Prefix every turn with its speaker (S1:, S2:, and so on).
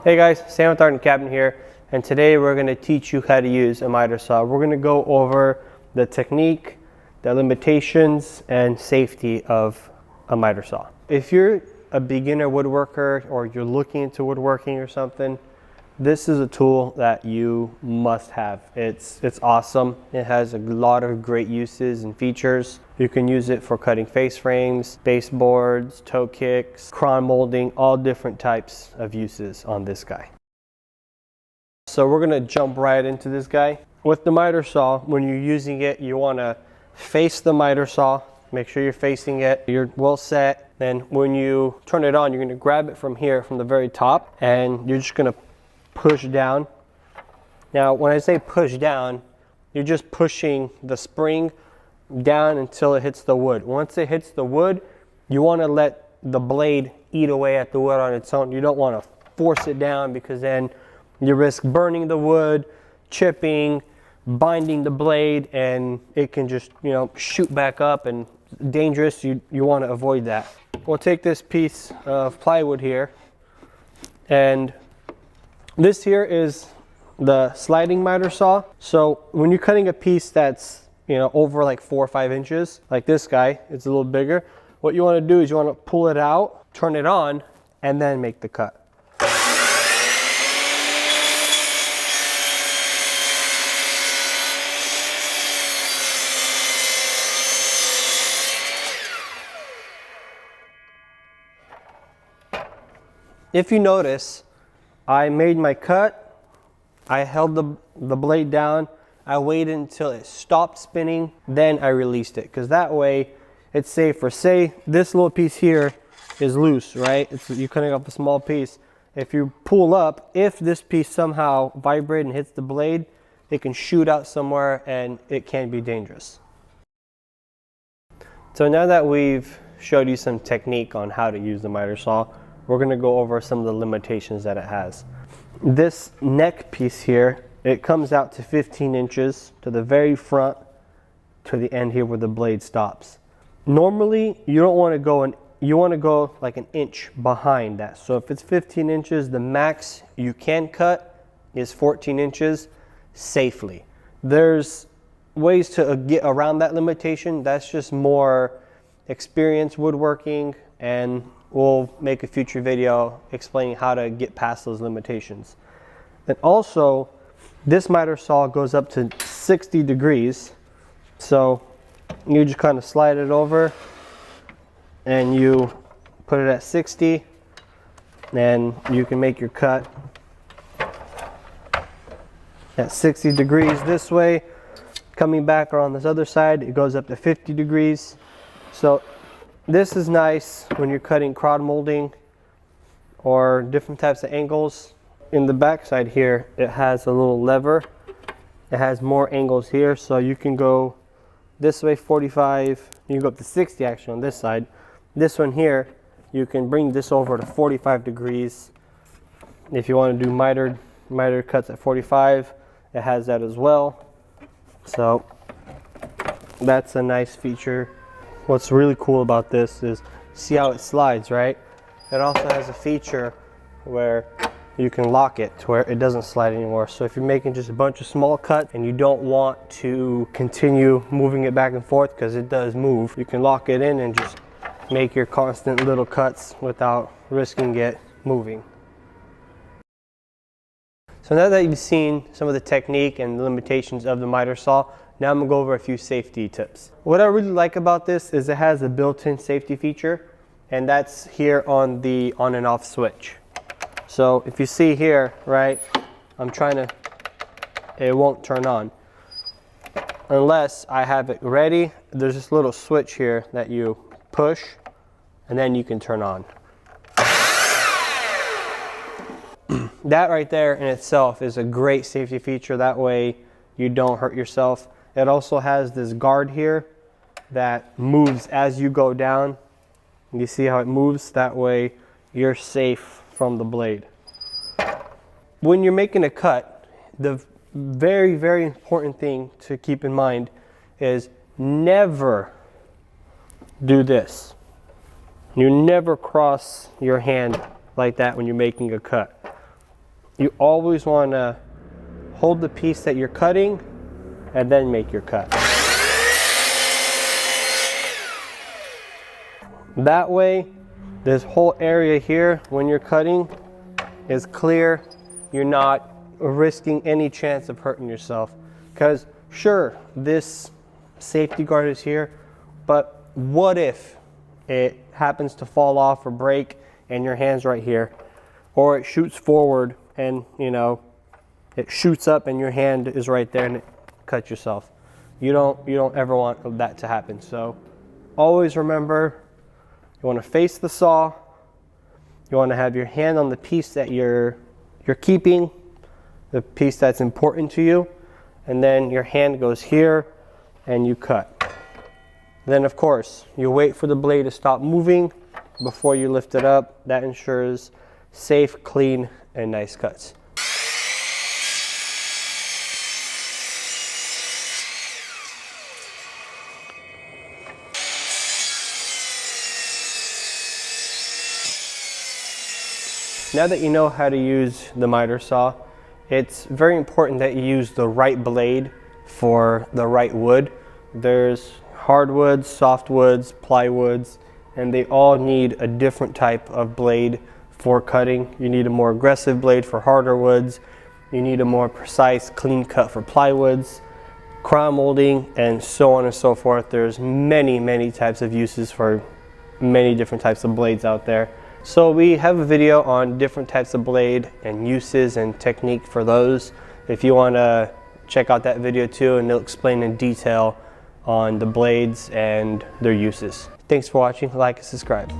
S1: Hey guys, Sam with Art and Cabinet here, and today we're going to teach you how to use a miter saw. We're going to go over the technique, the limitations, and safety of a miter saw. If you're a beginner woodworker or you're looking into woodworking or something, this is a tool that you must have. It's awesome. It has a lot of great uses and features. You can use it for cutting face frames, baseboards, toe kicks, crown molding, all different types of uses on this guy. So we're gonna jump right into this guy. With the miter saw, when you're using it, you wanna face the miter saw. Make sure you're facing it. You're well set. Then when you turn it on, you're gonna grab it from here, from the very top, and you're just gonna push down. Now, when I say push down, you're just pushing the spring down until it hits the wood. Once it hits the wood, you want to let the blade eat away at the wood on its own. You don't want to force it down, because then you risk burning the wood, chipping, binding the blade, and it can just, shoot back up and dangerous. You want to avoid that. We'll take this piece of plywood here, and this here is the sliding miter saw. So when you're cutting a piece that's over like 4 or 5 inches, like this guy, it's a little bigger. What you want to do is you want to pull it out, turn it on, and then make the cut. If you notice, I made my cut, I held the blade down, I waited until it stopped spinning, then I released it, because that way it's safer. Say this little piece here is loose, right? You're cutting off a small piece. If you pull up, if this piece somehow vibrates and hits the blade, it can shoot out somewhere and it can be dangerous. So now that we've showed you some technique on how to use the miter saw, we're going to go over some of the limitations that it has. This neck piece here, it comes out to 15 inches to the very front, to the end here where the blade stops. Normally, you don't want to go you want to go like an inch behind that. So if it's 15 inches, the max you can cut is 14 inches safely. There's ways to get around that limitation. That's just more experience woodworking, and we'll make a future video explaining how to get past those limitations. And also, this miter saw goes up to 60 degrees. So you just kind of slide it over and you put it at 60, and you can make your cut at 60 degrees this way. Coming back around this other side, it goes up to 50 degrees. So this is nice when you're cutting crown molding or different types of angles. In the back side here, it has a little lever. It has more angles here, so you can go this way 45, you can go up to 60 actually on this side. This one here, you can bring this over to 45 degrees. If you want to do miter cuts at 45, it has that as well. So that's a nice feature. What's really cool about this is, see how it slides, right? It also has a feature where you can lock it to where it doesn't slide anymore. So if you're making just a bunch of small cuts and you don't want to continue moving it back and forth, because it does move, you can lock it in and just make your constant little cuts without risking it moving. So now that you've seen some of the technique and the limitations of the miter saw, now I'm going to go over a few safety tips. What I really like about this is it has a built-in safety feature, and that's here on the on and off switch. So if you see here, right, it won't turn on unless I have it ready. There's this little switch here that you push, and then you can turn on. That right there in itself is a great safety feature. That way you don't hurt yourself. It also has this guard here that moves as you go down. You see how it moves? That way you're safe from the blade. When you're making a cut, the very, very important thing to keep in mind is never do this. You never cross your hand like that when you're making a cut. you always want to hold the piece that you're cutting and then make your cut. That way, this whole area here, when you're cutting, is clear. You're not risking any chance of hurting yourself. Because sure, this safety guard is here, but what if it happens to fall off or break and your hand's right here, or it shoots forward and it shoots up and your hand is right there and it cuts yourself. You don't ever want that to happen. So always remember, you want to face the saw. You want to have your hand on the piece that you're keeping, the piece that's important to you, and then your hand goes here and you cut. Then of course, you wait for the blade to stop moving before you lift it up. That ensures safe, clean, and nice cuts. Now that you know how to use the miter saw, it's very important that you use the right blade for the right wood. There's hardwoods, softwoods, plywoods, and they all need a different type of blade for cutting. You need a more aggressive blade for harder woods. You need a more precise, clean cut for plywoods, crown molding, and so on and so forth. There's many types of uses for many different types of blades out there. So we have a video on different types of blade and uses and technique for those. If you want to check out that video too, and it'll explain in detail on the blades and their uses. Thanks for watching. Like and subscribe.